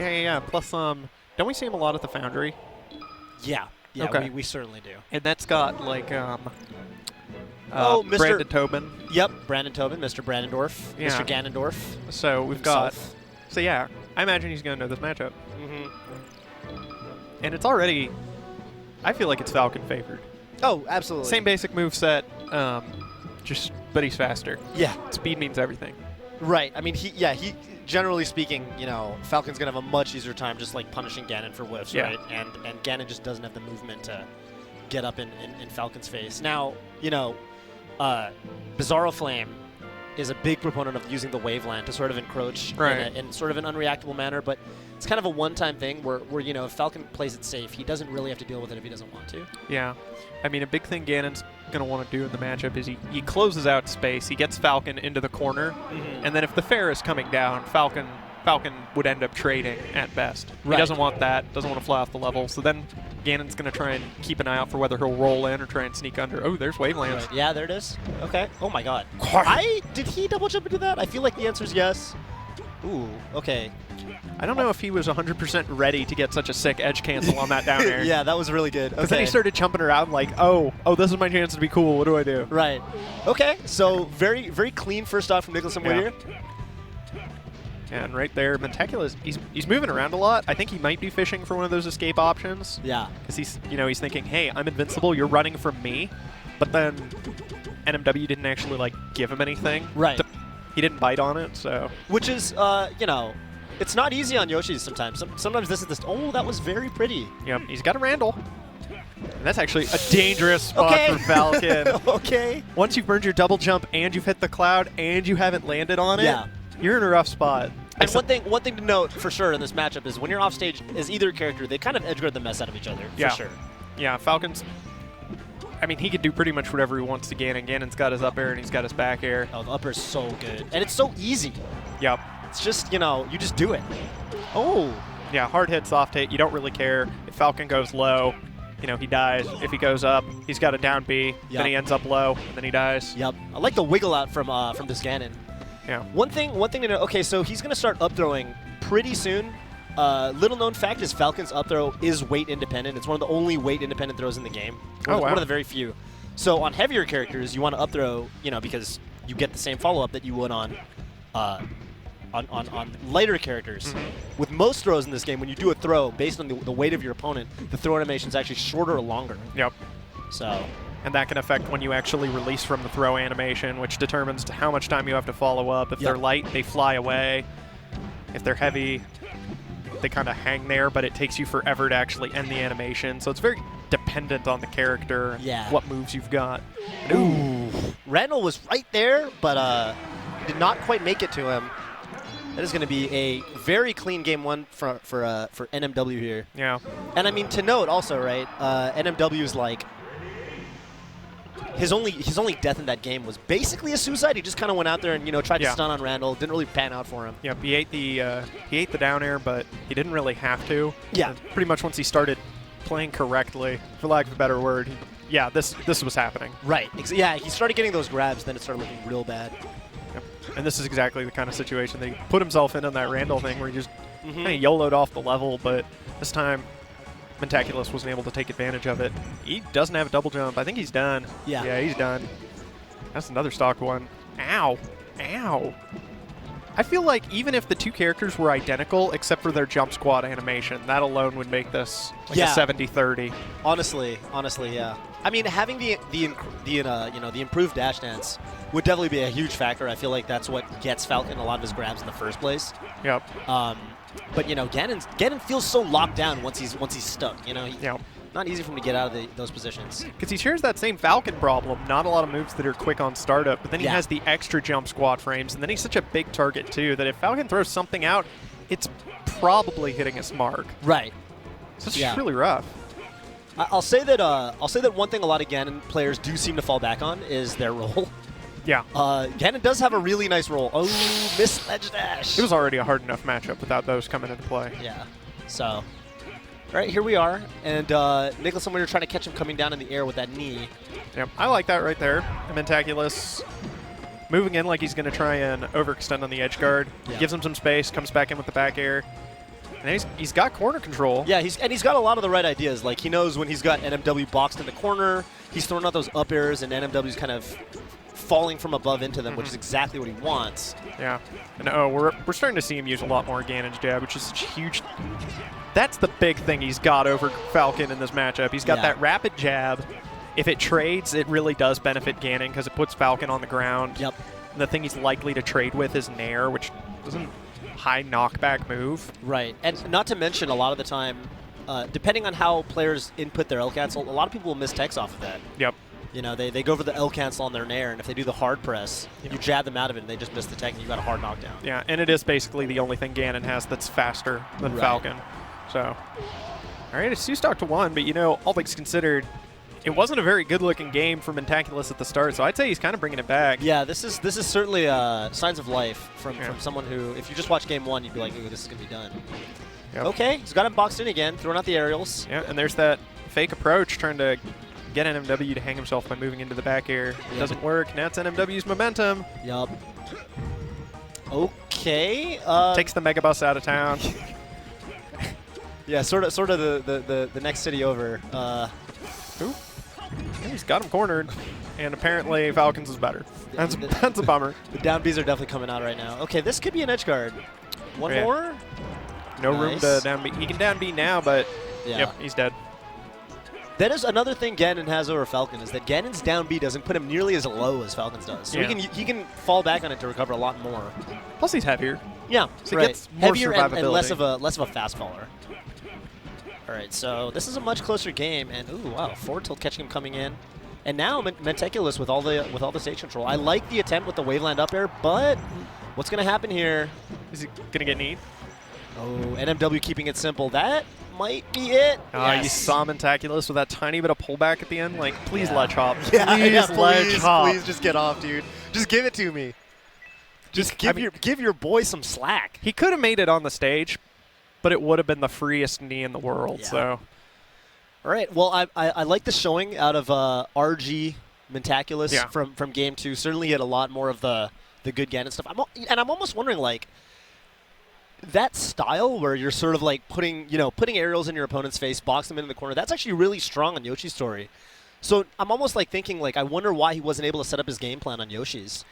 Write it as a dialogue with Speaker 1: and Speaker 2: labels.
Speaker 1: Yeah. Plus, don't we see him a lot at the Foundry?
Speaker 2: Yeah. Yeah,
Speaker 1: Okay.
Speaker 2: we certainly do.
Speaker 1: And that's got, like,
Speaker 2: Mr.
Speaker 1: Brandon Tobin.
Speaker 2: Yep, Brandon Tobin, Mr. Brandondorf,
Speaker 1: Yeah.
Speaker 2: Mr. Ganondorf.
Speaker 1: So we've
Speaker 2: himself.
Speaker 1: got... So, yeah, I imagine he's going to know this matchup.
Speaker 2: Mm-hmm.
Speaker 1: And it's already... I feel like it's Falcon favored.
Speaker 2: Oh, absolutely.
Speaker 1: Same basic moveset, but he's faster.
Speaker 2: Yeah.
Speaker 1: Speed means everything.
Speaker 2: Right. I mean, he generally speaking, you know, Falcon's going to have a much easier time just, like, punishing Ganon for whiffs,
Speaker 1: Yeah.
Speaker 2: right? And Ganon just doesn't have the movement to get up in Falcon's face. Now, you know, Bizarro Flame is a big proponent of using the Waveland to sort of encroach in sort of an unreactable manner, but it's kind of a one-time thing where, you know, if Falcon plays it safe, he doesn't really have to deal with it if he doesn't want to.
Speaker 1: Yeah. I mean, a big thing Ganon's going to want to do in the matchup is he closes out space, he gets Falcon into the corner, and then if the fair is coming down, Falcon would end up trading at best.
Speaker 2: Right.
Speaker 1: He doesn't want that, doesn't want to fly off the level, so then Ganon's going to try and keep an eye out for whether he'll roll in or try and sneak under. Oh, there's Wavelands.
Speaker 2: Right. Yeah, there it is. Okay. Oh my god. Did he double jump into that? I feel like the answer is yes. Ooh, okay.
Speaker 1: I don't know if he was 100% ready to get such a sick edge cancel on that down air.
Speaker 2: Yeah, that was really good.
Speaker 1: Because then he started jumping around like, oh, this is my chance to be cool. What do I do?
Speaker 2: Right. Okay, so very, very clean first off from Nicholas and Whittier.
Speaker 1: And right there, Mentaculus, he's moving around a lot. I think he might be fishing for one of those escape options.
Speaker 2: Yeah.
Speaker 1: Because he's thinking, hey, I'm invincible. You're running from me. But then NMW didn't actually like give him anything.
Speaker 2: Right.
Speaker 1: He didn't bite on it, so.
Speaker 2: Which is, you know, it's not easy on Yoshi's sometimes. Sometimes this is this. Oh, that was very pretty.
Speaker 1: Yep, he's got a Randall. And that's actually a dangerous spot for Falcon.
Speaker 2: Okay.
Speaker 1: Once you've burned your double jump and you've hit the cloud and you haven't landed on it, you're in a rough spot.
Speaker 2: And one thing to note for sure in this matchup is when you're off stage as either character, they kind of edgeguard the mess out of each other, for sure.
Speaker 1: Yeah, Falcon's... I mean, he could do pretty much whatever he wants to Ganon. Ganon's got his up air and he's got his back air.
Speaker 2: Oh, the up air's so good. And it's so easy.
Speaker 1: Yep.
Speaker 2: It's just, you know, you just do it.
Speaker 1: Oh. Yeah, hard hit, soft hit. You don't really care. If Falcon goes low, you know, he dies. If he goes up, he's got a down B. Then he ends up low, and then he dies.
Speaker 2: Yep. I like the wiggle out from this Ganon.
Speaker 1: Yeah.
Speaker 2: One thing to know. Okay, so he's going to start up throwing pretty soon. Little known fact is Falcon's up throw is weight independent. It's one of the only weight independent throws in the game. One of the very few. So on heavier characters, you want to up throw, you know, because you get the same follow up that you would on lighter characters. With most throws in this game, when you do a throw based on the weight of your opponent, the throw animation is actually shorter or longer.
Speaker 1: Yep.
Speaker 2: So.
Speaker 1: And that can affect when you actually release from the throw animation, which determines how much time you have to follow up. If they're light, they fly away. If they're heavy, they kind of hang there, but it takes you forever to actually end the animation. So it's very dependent on the character and what moves you've got.
Speaker 2: Ooh. Randall was right there, but did not quite make it to him. That is going to be a very clean game one for NMW here.
Speaker 1: Yeah.
Speaker 2: And I mean, to note also, right, NMW is like, his only death in that game was basically a suicide. He just kind of went out there and, you know, tried to stun on Randall. Didn't really pan out for him.
Speaker 1: Yep, he ate the down air, but he didn't really have to.
Speaker 2: Yeah.
Speaker 1: And pretty much once he started playing correctly, for lack of a better word, this was happening.
Speaker 2: Right. Yeah, he started getting those grabs, then it started looking real bad.
Speaker 1: Yep. And this is exactly the kind of situation that he put himself in on that Randall thing where he just kind of YOLO'd off the level, but this time Mentaculus wasn't able to take advantage of it. He doesn't have a double jump. I think he's done.
Speaker 2: Yeah.
Speaker 1: Yeah, he's done. That's another stock one. Ow. Ow. I feel like even if the two characters were identical except for their jump squad animation, that alone would make this like a 70-30.
Speaker 2: Honestly, yeah. I mean, having the improved dash dance would definitely be a huge factor. I feel like that's what gets Falcon a lot of his grabs in the first place.
Speaker 1: Yep.
Speaker 2: But you know, Ganon feels so locked down once he's stuck. You know, not easy for him to get out of those positions.
Speaker 1: Because he shares that same Falcon problem. Not a lot of moves that are quick on startup, but then he has the extra jump squad frames, and then he's such a big target too that if Falcon throws something out, it's probably hitting its mark.
Speaker 2: Right.
Speaker 1: So it's really rough.
Speaker 2: I'll say that one thing a lot of Ganon players do seem to fall back on is their roll.
Speaker 1: Yeah.
Speaker 2: Ganon does have a really nice roll. Oh, missed ledge dash.
Speaker 1: It was already a hard enough matchup without those coming into play.
Speaker 2: Yeah. So, all right, here we are. And Nicholas and we were trying to catch him coming down in the air with that knee.
Speaker 1: Yep, I like that right there. Mentaculus moving in like he's going to try and overextend on the edge guard.
Speaker 2: Yeah.
Speaker 1: Gives him some space, comes back in with the back air. And he's got corner control.
Speaker 2: Yeah, he's got a lot of the right ideas. Like, he knows when he's got NMW boxed in the corner, he's throwing out those up airs, and NMW's kind of falling from above into them, which is exactly what he wants.
Speaker 1: Yeah. And we're starting to see him use a lot more Ganon's jab, which is such a huge... That's the big thing he's got over Falcon in this matchup. He's got that rapid jab. If it trades, it really does benefit Ganon because it puts Falcon on the ground.
Speaker 2: Yep.
Speaker 1: And the thing he's likely to trade with is Nair, which doesn't high knockback move.
Speaker 2: Right. And not to mention, a lot of the time, depending on how players input their L cancel, a lot of people will miss techs off of that.
Speaker 1: Yep.
Speaker 2: You know, they go for the L cancel on their Nair, and if they do the hard press, you jab them out of it, and they just miss the tech, and you got a hard knockdown.
Speaker 1: Yeah, and it is basically the only thing Ganon has that's faster than Falcon. So, all right, it's 2-1, but, you know, all things considered, it wasn't a very good-looking game for Mentaculus at the start, so I'd say he's kind of bringing it back.
Speaker 2: Yeah, this is certainly signs of life from someone who, if you just watch game one, you'd be like, ooh, this is going to be done.
Speaker 1: Yep.
Speaker 2: Okay, he's got him boxed in again, throwing out the aerials.
Speaker 1: Yeah, and there's that fake approach trying to get NMW to hang himself by moving into the back air. It doesn't work. Now it's NMW's momentum.
Speaker 2: Yup. Okay.
Speaker 1: Takes the Mega Bus out of town.
Speaker 2: Yeah, sort of the next city over.
Speaker 1: Ooh. Yeah, he's got him cornered, and apparently Falcons is better. That's a bummer.
Speaker 2: The down Bs are definitely coming out right now. Okay, this could be an edge guard. One more.
Speaker 1: No room to down B. He can down B now, but yep, he's dead.
Speaker 2: That is another thing Ganon has over Falcon, is that Ganon's down B doesn't put him nearly as low as Falcon's does. So he can fall back on it to recover a lot more.
Speaker 1: Plus he's heavier.
Speaker 2: Yeah,
Speaker 1: so he gets more
Speaker 2: heavier and less of a fast faller. All right, so this is a much closer game, and ooh, wow, forward tilt catching him coming in, and now Mentaculus with all the stage control. I like the attempt with the waveland up air, but what's going to happen here?
Speaker 1: Is he gonna get kneed?
Speaker 2: Oh, NMW keeping it simple. That might be it.
Speaker 1: You saw Mentaculus with that tiny bit of pullback at the end. Like, please ledge hop.
Speaker 2: Please just get off, dude. Just give it to me. Just give your boy some slack.
Speaker 1: He could have made it on the stage, but it would have been the freest knee in the world.
Speaker 2: Yeah.
Speaker 1: So,
Speaker 2: all right. Well, I like the showing out of RG Mentaculus from game 2. Certainly, he had a lot more of the good Ganon stuff. I'm almost wondering, like, that style where you're sort of like putting aerials in your opponent's face, box them into the corner. That's actually really strong on Yoshi's story. So I'm almost like thinking, like, I wonder why he wasn't able to set up his game plan on Yoshi's.